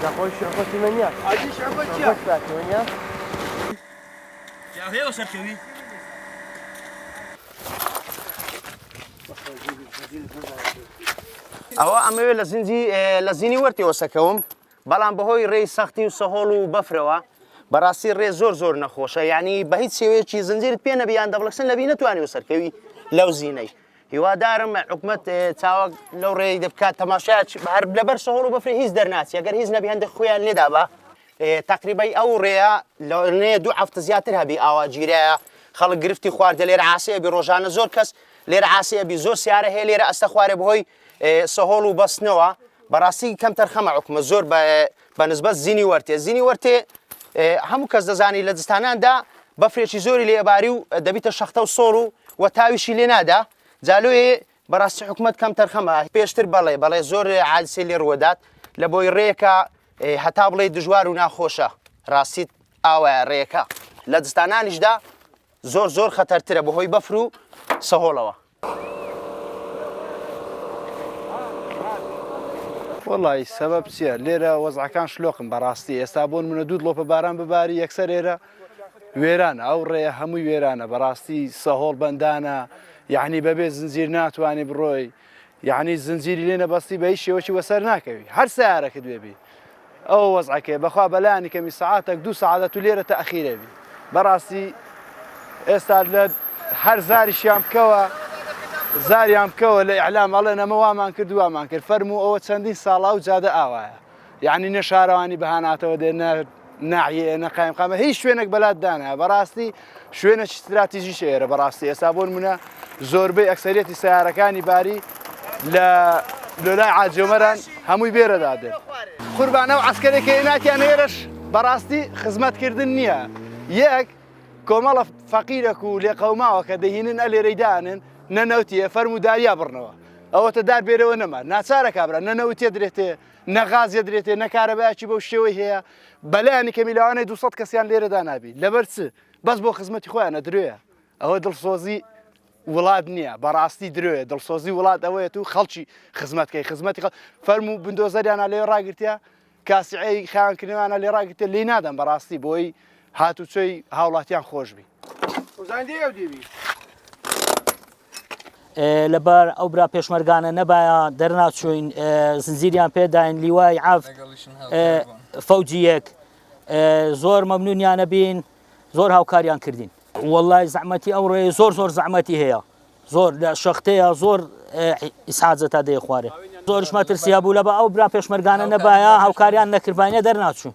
نخۆی شعبەتی منە منە هێوە سەرکەوی ئەوە ئەمەوێت لە زیینی وەرتیەوە سەکەوم بەڵام بەهۆی ڕێی سەختی و سەهۆڵ و بەفرەوە بەڕاستی ڕێ زۆر نەخۆشە یعنی بە هیچ شێوەیەکی زنجیرت پێ نەبیان دەبڵکسن لەبی نەتوانانی و سەرکەوی لەو زیینەی هیوادارم حکومەت چاوە لەو ڕێی دەبکات تەماشای هەر لەبەر سەهۆڵ و بەفری هیچ دەرناچی ئەگەر هیچ نەبی هەندێک خۆیان لێدا بە تقریبای ئەو ڕێیە لەنێ 2 هەفتە زیاتر هەبی ئاوا گیرەیە خەڵک گرفتی خواردە لێرە عاسەیەبی ڕۆژانە زۆر کەس لێرە عاسەیەبی زۆر سیارە هەیە لێرە ئەستە خوارێ بەهۆی سەهۆڵ و بەستنەوە بەڕاستی کەم تەرخەمە حکومە زۆر بەنسبەت زیینی وەرتێ هەموو کەس دەزانی لە دستاناندا بەفرێکی زۆری لێباری و دەبیتە شەختە و سۆڵ و تاویشی لێ نادا جالۆیە بەڕاستی حکومەت کەم تەرخەمە پێشتر بەڵێ زۆر عادسێ لێ ڕوەدات لە بۆی ڕێیەکە هەتا بڵێ دژوار و ناخۆشە ڕاستیت ئاوایە ڕێیەکە لە دستانانیشدا زۆر خەتەرترە بەهۆی بەفر و سەهۆڵەوە وڵی سەبەب چییە لێرە وەزعەکان شلۆقم بەڕاستی ئێستا بۆن منە دوود لۆپە باران بباری یەکسەر ئێرە وێرانە ئەو ڕێە هەمووی وێرانە بەڕاستی سەهۆڵ بەندانە یعنی بەبێ زنجیر ناتوانانی بڕۆی یعنی زنجیری لێ نەبەستی بە هیچ شێوەی وەسەر ناکەوی هەر سیارەکەت بێبی ئەو وەزعەکەی بەخوا بەلایانی کەمی سەعاتێک 2 سەعات و لێرە تەئەخیرەبی بەڕاستی ئێستا لە هەر زاریشیان بکەوە زاریان بکەوە لە ئیعلام ئەڵێن ئەمە وامان کرد وامان کرد فەرموو ئەوە چەندین ساڵا و جادە ئاوایە یعنی نە شارەوانی بەهاناتەوە دێ ناحیە نەقایم قامە هیچ شوێنێک بەلات دانایە بەڕاستی شوێنێکی استراتیژی شێرە بەڕاستی ئێستا بۆ نمونە زۆربەی ئەکسەریەتی سیارەکانی باری لە لۆلای عاجۆمەران هەمووی بێرەدا دێن قوربانە و عەسکەرێکی هێناتیان هێرش بەڕاستی خزمەتکردن نییە یەک کۆمەڵە فەقیرەک و لێقەوماوە کە دەهینن ئەلێرەی دانن نەنەوتیە فەرموداریا بڕنەوە ئەوەتە دار بێرەوە نەما ناچارە کابرا نەنەوتێ درێتێ نەغازیە درێتێ نەکارەبایکی بەو شێوەی هەیە بەلایانی کەمیلاوانەی 200 کەسیان لێرەدا نابی لەبەر چ بەس بۆ خزمەتی خۆیانە درێە ئەوە دڵسۆزی وڵات نییە بەڕاستی درێە دڵسۆزی وڵات ئەوەیەت و خەڵکی خزمەتکەی خزمەتی فەرموو بندۆزەریانە لێ ڕاگرتیا کاسیعەی خیانکردنیانە لێ ڕاگرتێ لێ نادەم بەڕاستی بۆی هاتوچۆی هاوڵاتیان خۆشبی لەبەر ئەو برا پێشمەرگانە نەبایە دەرناچوین زنجیریان پێداین لیوای عاف فەوجیەک زۆر مەمنونیانە بین زۆر هاوکاریان کردین وەڵای زەحمەتی ئەو ڕێ زۆر زەحمەتی هەیە زۆر لە شەختەیە زۆر ئیسعاجەتا دەیە خوارێ زۆرش مەترسیا بوو لە بە ئەو برا پێشمەرگانە نەبایە هاوکاریان نەکردبانە دەرناچوو